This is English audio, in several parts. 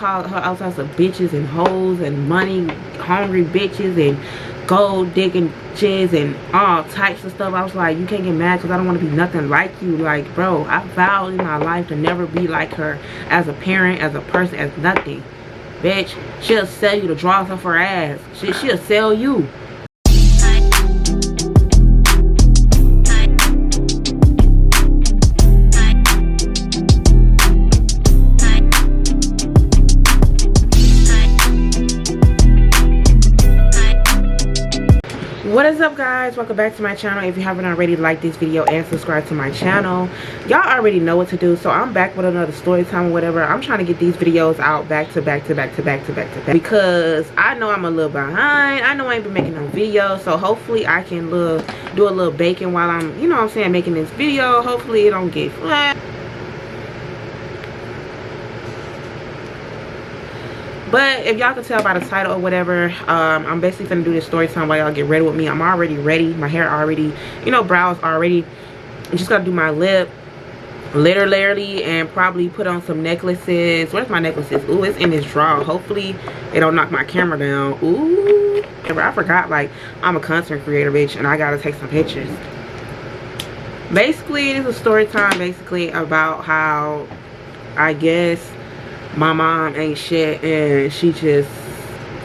call her all sorts of bitches and hoes and money hungry bitches and gold digging bitches and all types of stuff. I was like, you can't get mad because I don't want to be nothing like you. Like, bro, I vowed in my life to never be like her as a parent, as a person, as nothing. Bitch, she'll sell you the drawers off her ass. She'll sell you. What is up, guys? Welcome back to my channel. If you haven't already, like this video and subscribe to my channel. Y'all already know what to do, so I'm back with another story time or whatever. I'm trying to get these videos out back to back because I know I'm a little behind. I know I ain't been making no videos, so hopefully I can do a little baking while I'm, you know what I'm saying, making this video. Hopefully it don't get flat. But if y'all can tell by the title or whatever, I'm basically gonna do this story time while y'all get ready with me. I'm already ready. My hair already, you know, brows already. I'm just gonna do my lip, literally, and probably put on some necklaces. Where's my necklaces? Ooh, it's in this drawer. Hopefully, it don't knock my camera down. Ooh, I forgot, like, I'm a content creator, bitch, and I gotta take some pictures. Basically, it's a story time, basically, about how, I guess, my mom ain't shit and she just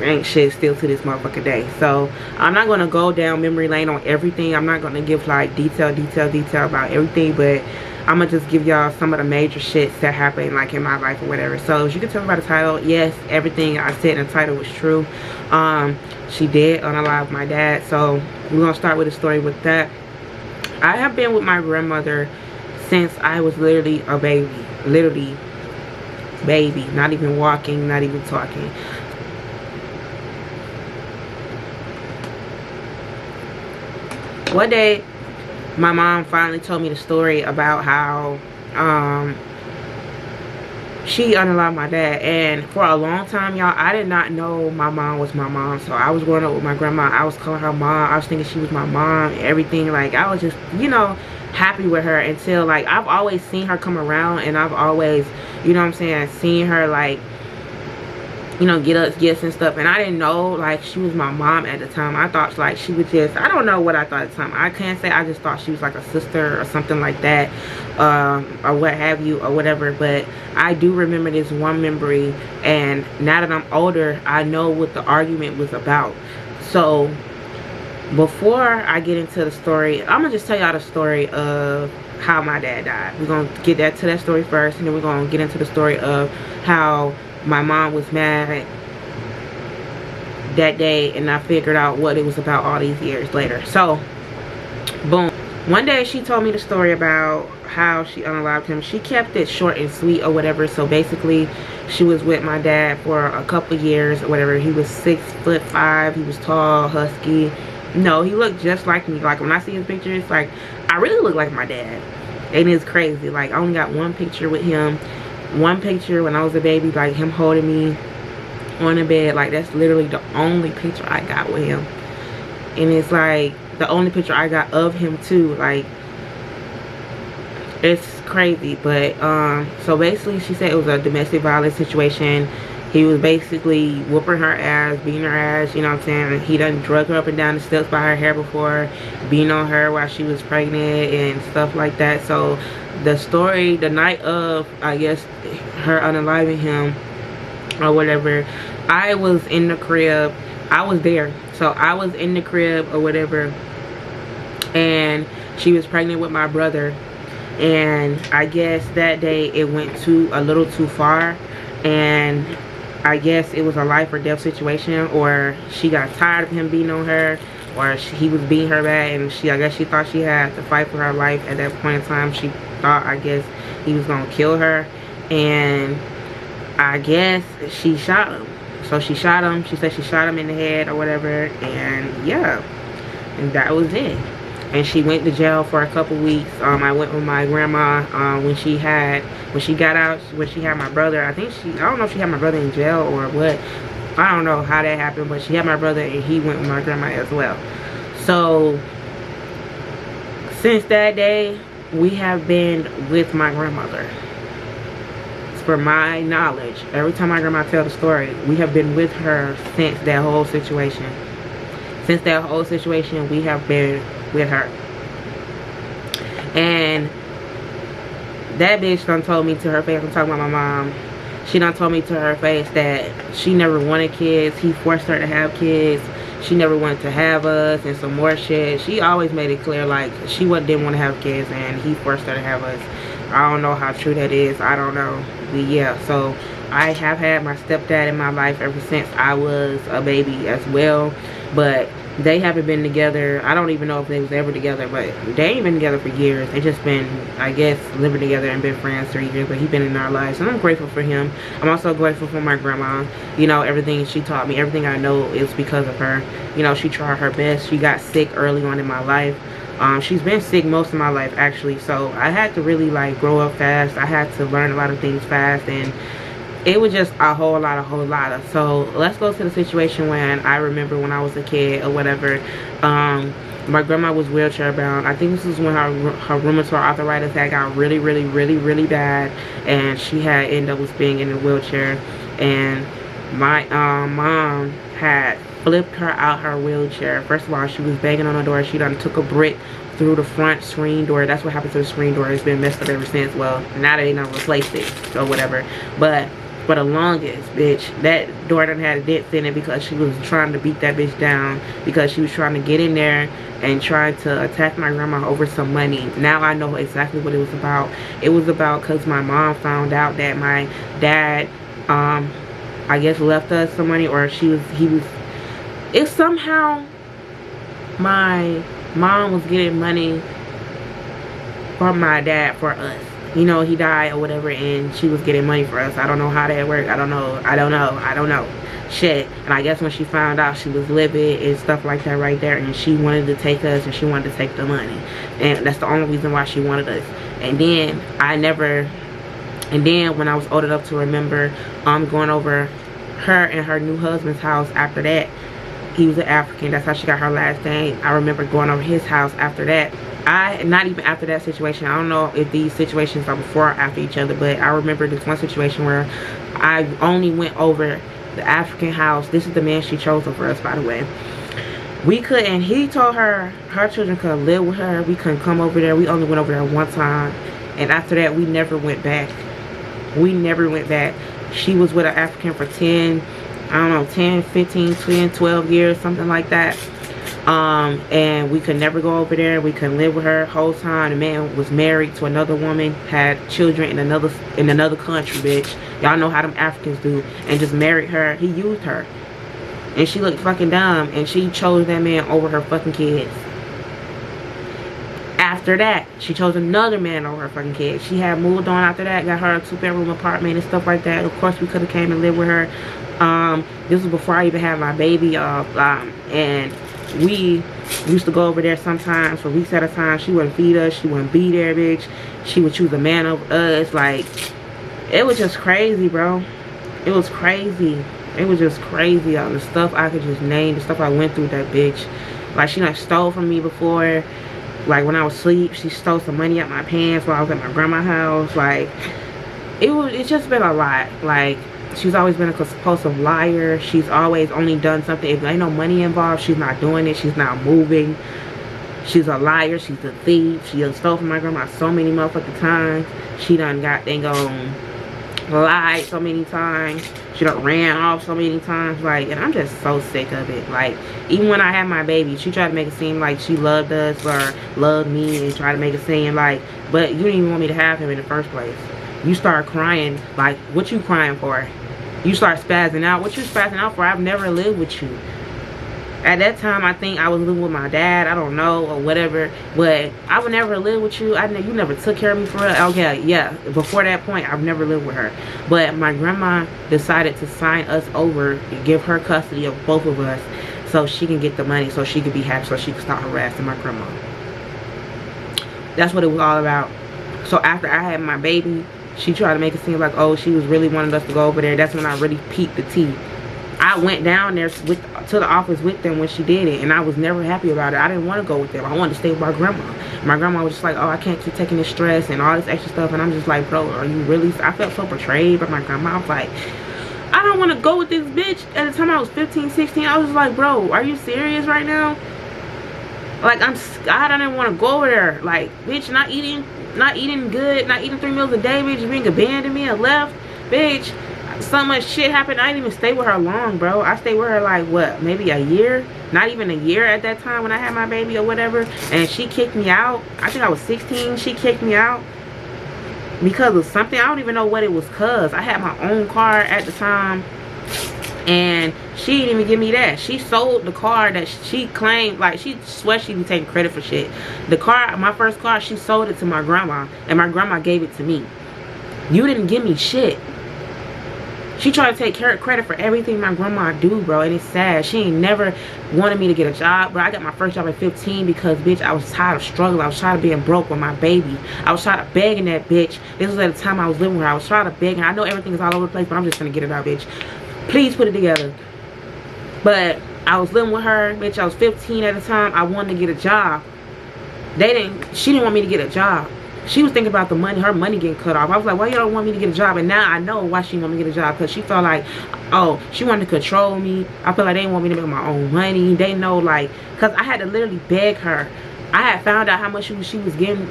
ain't shit still to this motherfucking day. So I'm not gonna go down memory lane on everything. I'm not gonna give like detail about everything, but I'm gonna just give y'all some of the major shits that happened like in my life or whatever. So as you can tell by the title, yes, everything I said in the title was true. She did unalive my dad, so we're gonna start with a story with that. I have been with my grandmother since I was literally a baby, baby, not even walking, not even talking. One day my mom finally told me the story about how she unalived my dad, and for a long time, y'all, I did not know my mom was my mom. So I was growing up with my grandma, I was calling her mom, I was thinking she was my mom, everything. Like, I was just, you know, happy with her until, like, I've always seen her come around, and I've always, you know what I'm saying, seen her, like, you know, get us gifts and stuff, and I didn't know like she was my mom at the time. I thought like she was just, I don't know what I thought at the time. I can't say, I just thought she was like a sister or something like that, or what have you, or whatever. But I do remember this one memory, and now that I'm older, I know what the argument was about. So before I get into the story, I'm gonna just tell y'all the story of how my dad died. We're gonna get to that story first, and then we're gonna get into the story of how my mom was mad that day, and I figured out what it was about all these years later. So boom, one day she told me the story about how she unalived him. She kept it short and sweet or whatever. So basically, she was with my dad for a couple years or whatever. He was 6'5", he was tall, husky. No, he looked just like me. Like, when I see his pictures, like, I really look like my dad, and it's crazy. Like, I only got one picture with him, one picture when I was a baby, like him holding me on the bed. Like, that's literally the only picture I got with him, and it's like the only picture I got of him too. Like, it's crazy. But so basically, she said it was a domestic violence situation. He was basically whooping her ass, beating her ass, you know what I'm saying? He done drug her up and down the steps by her hair before, beating on her while she was pregnant and stuff like that. So the story, the night of, I guess, her unaliving him or whatever, I was in the crib. I was there. So I was in the crib or whatever, and she was pregnant with my brother. And I guess that day it went a little too far, and I guess it was a life or death situation, or she got tired of him beating on her, or he was beating her bad, and I guess she thought she had to fight for her life at that point in time. She thought, I guess, he was gonna kill her, and I guess she shot him. So she shot him. She said she shot him in the head or whatever, and yeah, and that was it. And she went to jail for a couple weeks. I went with my grandma when she got out, when she had my brother. I don't know if she had my brother in jail or what. I don't know how that happened, but she had my brother, and he went with my grandma as well. So since that day, we have been with my grandmother for my knowledge, every time my grandma tell the story, we have been with her since that whole situation. Since that whole situation, we have been with her. And that bitch done told me to her face, I'm talking about my mom, she done told me to her face that she never wanted kids. He forced her to have kids. She never wanted to have us, and some more shit. She always made it clear, like, she didn't want to have kids, and he forced her to have us. I don't know how true that is. I don't know. But yeah, so I have had my stepdad in my life ever since I was a baby as well. But they haven't been together. I don't even know if they was ever together, but they ain't been together for years. They just been, I guess, living together and been friends 3 years, but he been in our lives, and I'm grateful for him. I'm also grateful for my grandma. You know, everything she taught me, everything I know is because of her. You know, she tried her best. She got sick early on in my life. She's been sick most of my life, actually, so I had to really, like, grow up fast. I had to learn a lot of things fast, and it was just a whole lot. So let's go to the situation when I remember when I was a kid or whatever. My grandma was wheelchair bound. I think this is when her rheumatoid arthritis had got really bad, and she had ended up with being in a wheelchair. And my mom had flipped her out her wheelchair. First of all, she was banging on the door. She done took a brick through the front screen door. That's what happened to the screen door. It's been messed up ever since. Well, now they done replaced it or whatever. But for the longest, bitch, that door done had a dent in it because she was trying to beat that bitch down, because she was trying to get in there and try to attack my grandma over some money. Now I know exactly what it was about. It was about because my mom found out that my dad, I guess, left us some money, or it's somehow my mom was getting money from my dad for us. You know, he died or whatever, and she was getting money for us. I don't know how that worked. I don't know. Shit. And I guess when she found out, she was livid and stuff like that right there, and she wanted to take us, and she wanted to take the money. And that's the only reason why she wanted us. And then when I was old enough to remember going over her and her new husband's house after that. He was an African. That's how she got her last name. I remember going over his house after that. Not even after that situation. I don't know if these situations are before or after each other, but I remember this one situation where I only went over the African house. This is the man she chose over us, by the way. We couldn't, he told her children couldn't live with her. We couldn't come over there. We only went over there one time. And after that, we never went back. We never went back. She was with an African for 10, I don't know, 10, 15, 20, 12 years, something like that. And we could never go over there. We couldn't live with her whole time. The man was married to another woman, had children in another country, bitch. Y'all know how them Africans do. And just married her. He used her. And she looked fucking dumb. And she chose that man over her fucking kids. After that, she chose another man over her fucking kids. She had moved on after that, got her a 2-bedroom apartment and stuff like that. Of course, we could have came and lived with her. This was before I even had my baby. And we used to go over there sometimes for weeks at a time. She wouldn't feed us. She wouldn't be there, bitch. She would choose a man over us. Like, it was just crazy, bro. It was crazy. It was just crazy. All the stuff I could just name, the stuff I went through with that bitch. Like, she done stole from me before. Like, when I was asleep, she stole some money out my pants while I was at my grandma's house. Like, it's just been a lot. Like, she's always been a compulsive liar. She's always only done something. If there ain't no money involved, she's not doing it. She's not moving. She's a liar. She's a thief. She done stole from my grandma so many motherfucking times. She done lied so many times. She done ran off so many times. Like, and I'm just so sick of it. Like, even when I had my baby, she tried to make it seem like she loved us or loved me, and tried to make it seem like, but you didn't even want me to have him in the first place. You start crying. Like, what you crying for? You start spazzing out. What you spazzing out for? I've never lived with you. At that time, I think I was living with my dad. I don't know, or whatever. But I would never live with you. You never took care of me for real. Okay, yeah. Before that point, I've never lived with her. But my grandma decided to sign us over and give her custody of both of us, so she can get the money, so she could be happy, so she could start harassing my grandma. That's what it was all about. So after I had my baby, she tried to make it seem like, oh, she was really wanting us to go over there. That's when I really peeped the tea. I went down there to the office with them when she did it, and I was never happy about it. I didn't want to go with them. I wanted to stay with my grandma. My grandma was just like, oh, I can't keep taking this stress and all this extra stuff. And I'm just like, bro, are you really? I felt so betrayed by my grandma. I was like, I don't want to go with this bitch. At the time I was 15, 16, I was just like, bro, are you serious right now? Like, I don't even want to go over there. Like, bitch, not eating good, not eating 3 meals a day, bitch, being abandoned me and left, bitch. So much shit happened. I didn't even stay with her long, bro. I stayed with her like, what, maybe a year? Not even a year at that time when I had my baby or whatever. And she kicked me out. I think I was 16. She kicked me out because of something. I don't even know what it was cause. I had my own car at the time. And she didn't even give me that. She sold the car that she claimed, like, she swears she be taking credit for shit. The car, my first car, she sold it to my grandma. And my grandma gave it to me. You didn't give me shit. She tried to take credit for everything my grandma do, bro. And it's sad. She ain't never wanted me to get a job, bro. I got my first job at 15 because, bitch, I was tired of struggling. I was tired of being broke with my baby. I was tired of begging that bitch. This was at the time I was living with her. I was tired of begging. I know everything is all over the place, but I'm just gonna get it out, bitch. Please put it together. But I was living with her, bitch. I was 15 at the time. I wanted to get a job. She didn't want me to get a job. She was thinking about the money, her money getting cut off. I was like, why you don't want me to get a job? And now I know why she want me to get a job. Because she felt like, oh, she wanted to control me. I feel like they didn't want me to make my own money. They know, like, because I had to literally beg her. I had found out how much she was getting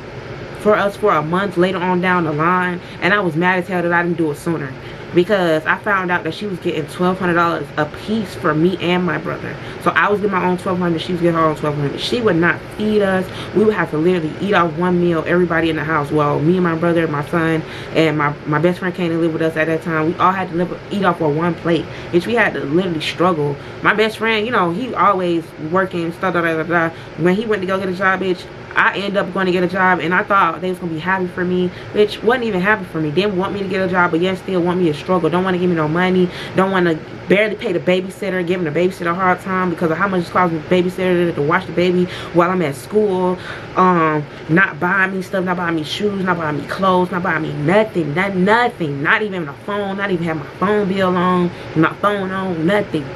for us for a month later on down the line. And I was mad as hell that I didn't do it sooner. Because I found out that she was getting $1,200 a piece for me and my brother. So I was getting my own $1,200. She was getting her own $1,200. She would not feed us. We would have to literally eat off one meal, everybody in the house. Well, me and my brother, my son, and my best friend came to live with us at that time. We all had to eat off of one plate. Which we had to literally struggle. My best friend, you know, he always working, stuff, When he went to go get a job, bitch, I ended up going to get a job, and I thought they was going to be happy for me. Bitch, wasn't even happy for me. Didn't want me to get a job, but yet still want me to struggle. Don't want to give me no money. Don't want to barely pay the babysitter, giving the babysitter a hard time because of how much it costs the babysitter to watch the baby while I'm at school. Not buying me stuff, not buying me shoes, not buying me clothes, not buying me nothing. Nothing. Not even a phone, not even have my phone bill on, my phone on, nothing.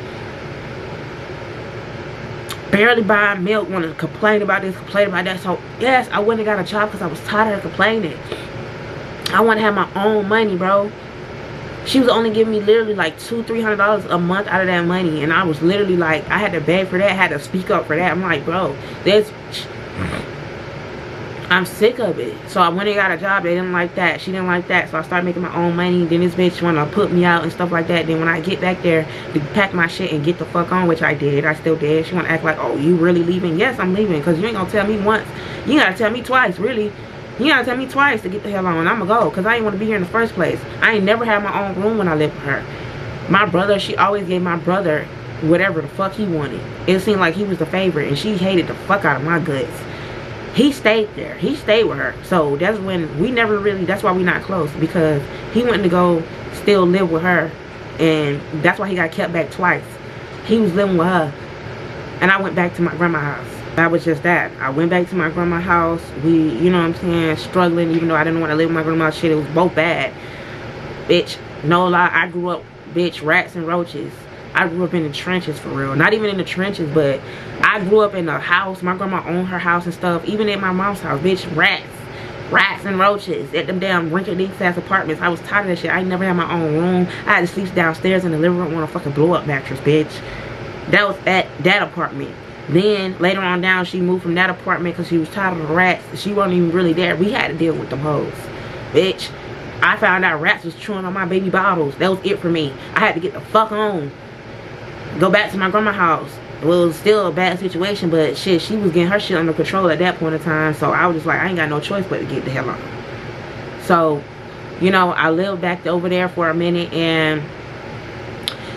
Barely buying milk, wanted to complain about this, complain about that. So yes, I wouldn't have got a job because I was tired of complaining. I want to have my own money, bro. She was only giving me literally like $200-300 a month out of that money, and I was literally like, I had to beg for that, had to speak up for that. I'm like, bro, I'm sick of it. So I went and got a job. They didn't like that. She didn't like that. So I started making my own money. Then this bitch wanna put me out and stuff like that. Then when I get back there to pack my shit and get the fuck on, which I did, I still did. She wanna act like, oh, you really leaving? Yes, I'm leaving. Cause you ain't gonna tell me once. You gotta tell me twice, really. You gotta tell me twice to get the hell on. I'ma go. Cause I ain't wanna be here in the first place. I ain't never had my own room when I lived with her. My brother, she always gave my brother whatever the fuck he wanted. It seemed like he was the favorite, and she hated the fuck out of my guts. He stayed there. He stayed with her. So that's when we never really, that's why we not close, because he went to go still live with her, and that's why he got kept back twice. He was living with her, and I went back to my grandma's house. That was just that. I went back to my grandma's house. We, you know what I'm saying, struggling, even though I didn't want to live with my grandma's shit. It was both bad. Bitch, no lie, I grew up, bitch, rats and roaches. I grew up in the trenches, for real. Not even in the trenches, but I grew up in a house. My grandma owned her house and stuff. Even at my mom's house, bitch, rats and roaches at them damn rinky-dink ass apartments. I was tired of that shit. I ain't never had my own room. I had to sleep downstairs in the living room on a fucking blow-up mattress, bitch. That was at that apartment. Then later on down, she moved from that apartment because she was tired of the rats. She wasn't even really there. We had to deal with them hoes, bitch. I found out rats was chewing on my baby bottles. That was it for me. I had to get the fuck on. Go back to my grandma's house. Well, it was still a bad situation, but shit, she was getting her shit under control at that point in time. So I was just like, I ain't got no choice but to get the hell on. So, you know, I lived back over there for a minute, and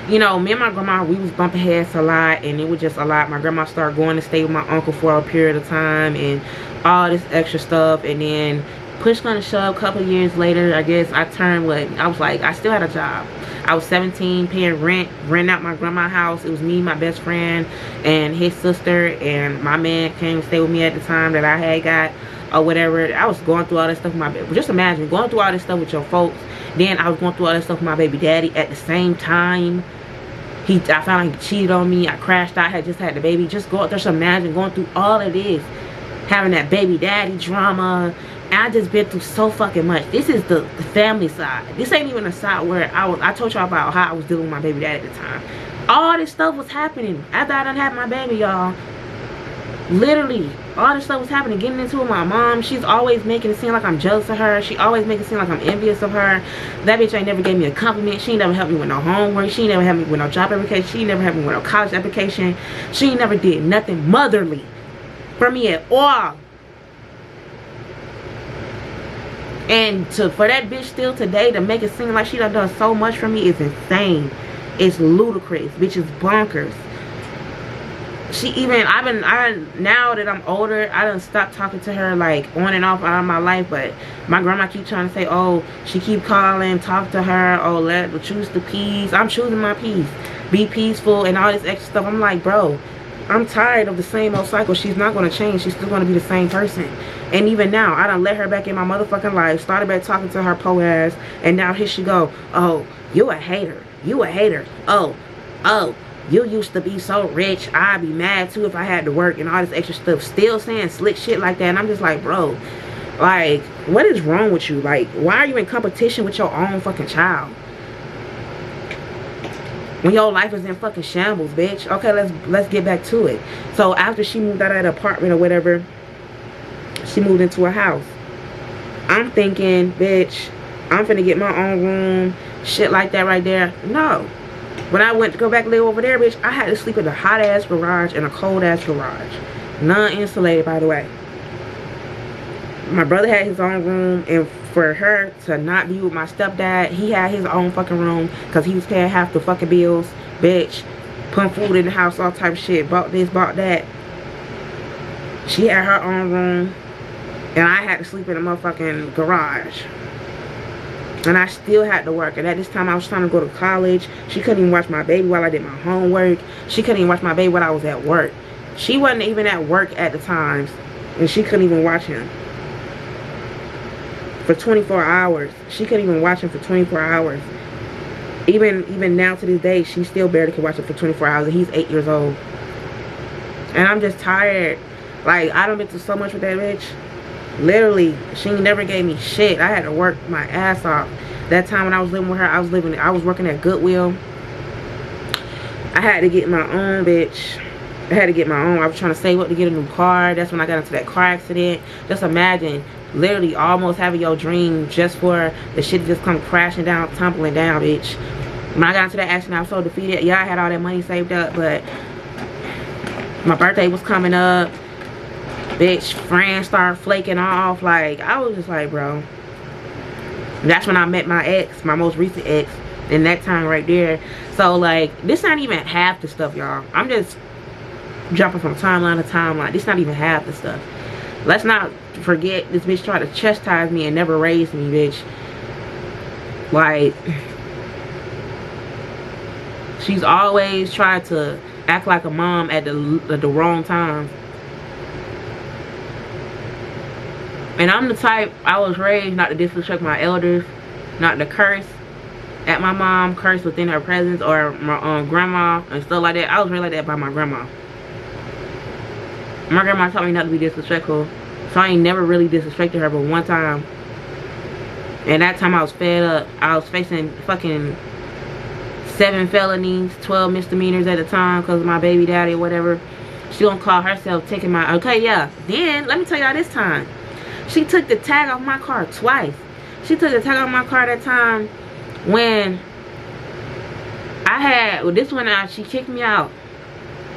you know, me and my grandma, we was bumping heads a lot, and it was just a lot. My grandma started going to stay with my uncle for a period of time and all this extra stuff. And then push gonna shove, a couple of years later, I guess I turned, what, I was like, I still had a job. I was 17, paying rent out my grandma's house. It was me, my best friend, and his sister, and my man came to stay with me at the time that I had got, or whatever. I was going through all this stuff with my baby. Just imagine going through all this stuff with your folks. Then I was going through all this stuff with my baby daddy at the same time. I found out he cheated on me. I crashed out. I had just had the baby. Just imagine going through all of this, having that baby daddy drama. And I just been through so fucking much. This is the family side. This ain't even the side where I told y'all about how I was dealing with my baby daddy at the time. All this stuff was happening after I done had my baby, y'all. Literally, all this stuff was happening, getting into it with my mom. She's always making it seem like I'm jealous of her. She always making it seem like I'm envious of her. That bitch ain't never gave me a compliment. She ain't never helped me with no homework. She ain't never helped me with no job application. She ain't never helped me with no college application. She ain't never did nothing motherly for me at all. And for that bitch still today to make it seem like she done so much for me is insane. It's ludicrous. Bitch is bonkers. Now that I'm older, I done stopped talking to her like on and off out of my life. But my grandma keep trying to say, oh, she keep calling, talk to her, oh, choose the peace. I'm choosing my peace. Be peaceful and all this extra stuff. I'm like, bro, I'm tired of the same old cycle. She's not going to change. She's still going to be the same person. And even now, I done let her back in my motherfucking life, started back talking to her po ass, and now here she go, oh, you a hater. You a hater. Oh, you used to be so rich. I'd be mad too if I had to work and all this extra stuff. Still saying slick shit like that. And I'm just like, bro, like, what is wrong with you? Like, why are you in competition with your own fucking child? When your life is in fucking shambles, bitch. Okay, let's get back to it. So after she moved out of that apartment or whatever, she moved into a house. I'm thinking, bitch, I'm finna get my own room. Shit like that right there. No. When I went to go back live over there, bitch, I had to sleep in a hot ass garage and a cold ass garage. Non-insulated, by the way. My brother had his own room, and for her to not be with my stepdad, he had his own fucking room because he was paying half the fucking bills. Bitch, putting food in the house, all type of shit. Bought this, bought that. She had her own room, and I had to sleep in a motherfucking garage. And I still had to work. And at this time, I was trying to go to college. She couldn't even watch my baby while I did my homework. She couldn't even watch my baby while I was at work. She wasn't even at work at the times, and she couldn't even watch him for 24 hours. She couldn't even watch him for 24 hours. Even now to this day, she still barely can watch him for 24 hours. And he's 8 years old. And I'm just tired. Like, I done been through so much with that bitch. Literally, she never gave me shit. I had to work my ass off. That time when I was living with her, I was working at Goodwill. I had to get my own, bitch. I had to get my own. I was trying to save up to get a new car. That's when I got into that car accident. Just imagine, literally almost having your dream just for the shit to just come crashing down, tumbling down, bitch. When I got into that accident, I was so defeated. Yeah, I had all that money saved up, but my birthday was coming up. Bitch, friends started flaking off. Like, I was just like, bro. That's when I met my ex, my most recent ex, in that time right there. So, like, this not even half the stuff, y'all. I'm just jumping from timeline to timeline. This not even half the stuff. Let's not forget this bitch tried to chastise me and never raised me, bitch. Like, she's always tried to act like a mom at the wrong time. And I'm the type, I was raised not to disrespect my elders, not to curse at my mom, curse within her presence, or my grandma and stuff like that. I was raised like that by my grandma. My grandma taught me not to be disrespectful, so I ain't never really disrespected her but one time. And that time I was fed up. I was facing fucking 7 felonies, 12 misdemeanors at the time because of my baby daddy or whatever. She gonna call herself taking my, okay, yeah. Then, let me tell y'all this time. She took the tag off my car twice. She took the tag off my car that time when I had, well, this one out, she kicked me out.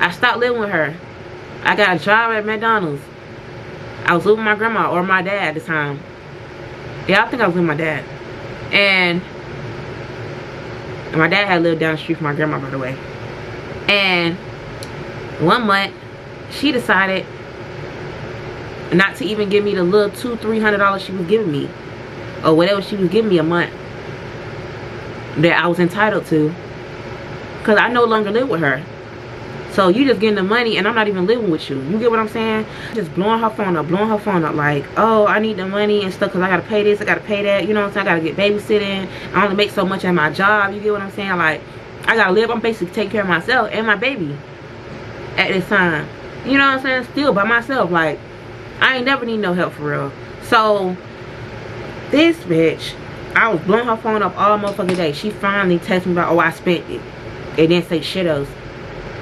I stopped living with her. I got a job at McDonald's. I was living with my grandma or my dad at the time. Yeah, I think I was with my dad. And my dad had lived down the street from my grandma, by the way. And 1 month, she decided not to even give me the little $200-300 she was giving me, or whatever she was giving me a month that I was entitled to, because I no longer live with her. So you just getting the money and I'm not even living with you. You get what I'm saying? Just blowing her phone up like, oh, I need the money and stuff because I gotta pay this, I gotta pay that, you know what I'm saying? I gotta get babysitting. I only make so much at my job, you get what I'm saying? Like, I gotta live, I'm basically taking care of myself and my baby at this time. You know what I'm saying? Still by myself. Like, I ain't never need no help for real. So this bitch, I was blowing her phone up all motherfucking day. She finally texted me about, oh, I spent it. It didn't say shit else.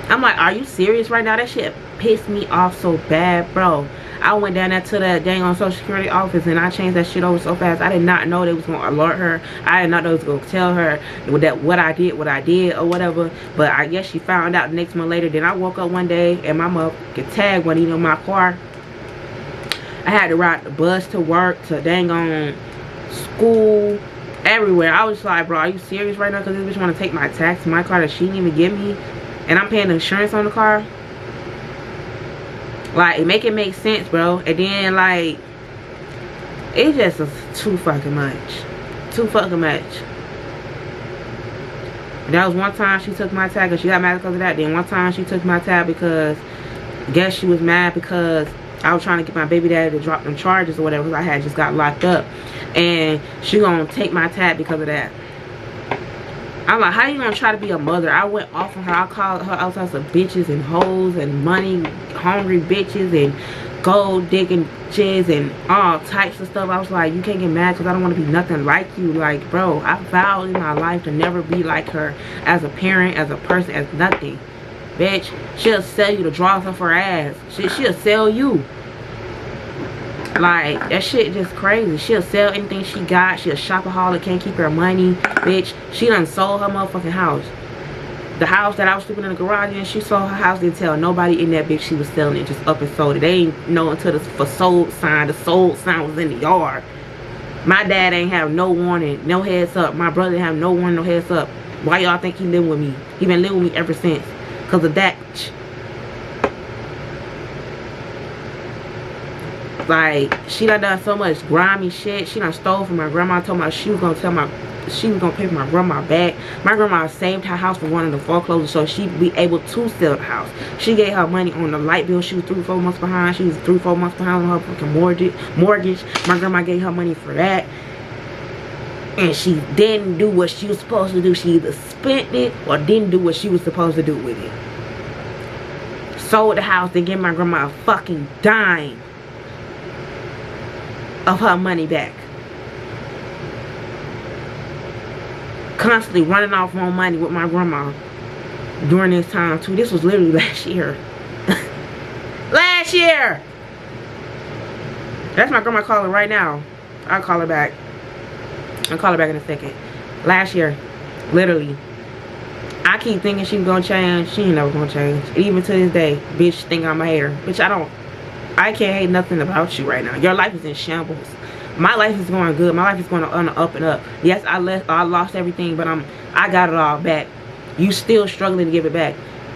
I'm like, are you serious right now? That shit pissed me off so bad, bro. I went down there to the dang on Social Security office and I changed that shit over so fast. I did not know they was gonna alert her. I did not know they was gonna tell her that what I did or whatever. But I guess she found out the next month later. Then I woke up one day and my motherfucking tag wasn't even in my car. I had to ride the bus to work, to dang on school, everywhere. I was like, bro, are you serious right now? Because this bitch want to take my tax in my car that she didn't even give me, and I'm paying the insurance on the car. Like, make it make sense, bro. And then, like, it just was too fucking much. Too fucking much. That was one time she took my tab because she got mad because of that. Then one time she took my tab because, guess she was mad because I was trying to get my baby daddy to drop them charges or whatever, because I had just got locked up. And she gonna take my tab because of that. I'm like, how you gonna try to be a mother? I went off on her. I called her all types of bitches and hoes and money hungry bitches and gold digging jizz and all types of stuff. I was like, you can't get mad because I don't want to be nothing like you. Like, bro, I vowed in my life to never be like her as a parent, as a person, as nothing. Bitch, she'll sell you the drawers off her ass. She'll sell you. Like, that shit just crazy. She'll sell anything she got. She a shopaholic, can't keep her money. Bitch, she done sold her motherfucking house. The house that I was sleeping in the garage in, she sold her house, didn't tell nobody in that bitch she was selling it, just up and sold it. They ain't know until the for sold sign. The sold sign was in the yard. My dad ain't have no warning, no heads up. My brother didn't have no warning, no heads up. Why y'all think he living with me? He been living with me ever since. Because of that. Like, she done so much grimy shit. She done stole from my grandma. Told me she was gonna pay for my grandma back. My grandma saved her house from one of the foreclosures so she'd be able to sell the house. She gave her money on the light bill. She was 3-4 months behind. She was 3-4 months behind on her fucking mortgage. My grandma gave her money for that. And she didn't do what she was supposed to do. She either spent it or didn't do what she was supposed to do with it. Sold the house, then gave my grandma a fucking dime of her money back. Constantly running off on money with my grandma during this time too. This was literally last year. Last year. That's my grandma calling right now. I'll call her back. I'll call her back in a second. Last year. Literally. I keep thinking she's gonna change. She ain't never gonna change. Even to this day, bitch think I'm a hater. Bitch, I can't hate nothing about you right now. Your life is in shambles. My life is going good. My life is going on the up and up. Yes, I lost everything, but I got it all back. You still struggling to give it back.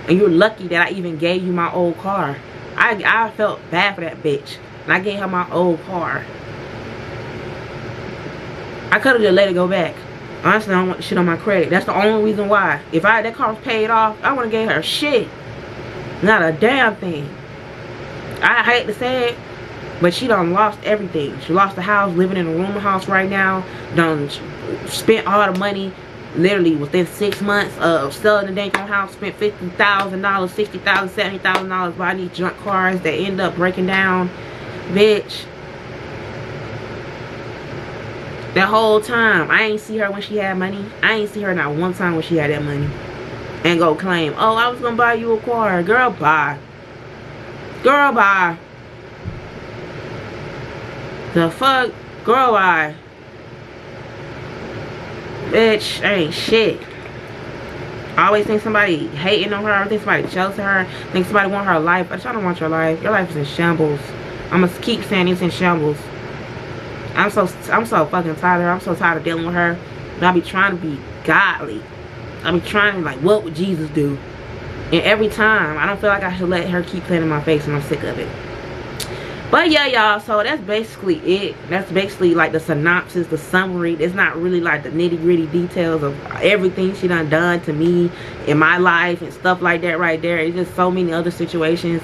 And you're lucky that I even gave you my old car. I felt bad for that bitch. And I gave her my old car. I could have just let it go back. Honestly, I don't want shit on my credit. That's the only reason why. If that car was paid off, I would have gave her shit. Not a damn thing. I hate to say it, but she done lost everything. She lost the house, living in a rooming house right now. Done spent all the money, literally within 6 months of selling the dang house. Spent $50,000, $60,000, $70,000 buying these junk cars that end up breaking down. Bitch. That whole time, I ain't see her when she had money. I ain't see her not one time when she had that money. And go claim, oh, I was gonna buy you a car. Girl, bye. Girl, bye. The fuck? Girl, bye. Bitch, ain't shit. I always think somebody hating on her. I think somebody jealous of her. Think somebody want her life. But y'all don't want your life. Your life is in shambles. I'm gonna keep saying it's in shambles. I'm so fucking tired of her. I'm so tired of dealing with her. But I be trying to be godly. I be trying to, like, what would Jesus do? And every time, I don't feel like I should let her keep playing in my face, and I'm sick of it. But yeah, y'all, so that's basically it. That's basically like the synopsis, the summary. It's not really like the nitty-gritty details of everything she done to me in my life and stuff like that right there. It's just so many other situations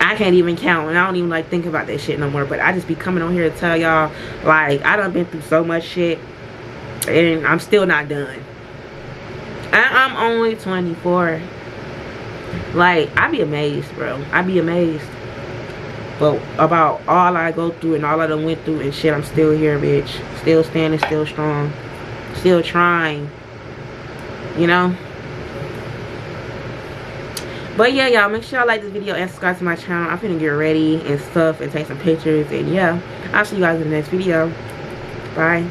I can't even count, and I don't even like think about that shit no more. But I just be coming on here to tell y'all, like, I done been through so much shit, and I'm still not done. I'm only 24. Like, I be amazed, bro. I be amazed. But about all I go through and all I done went through and shit, I'm still here, bitch. Still standing, still strong. Still trying. You know? But yeah, y'all, make sure y'all like this video and subscribe to my channel. I'm finna get ready and stuff and take some pictures. And yeah, I'll see you guys in the next video. Bye.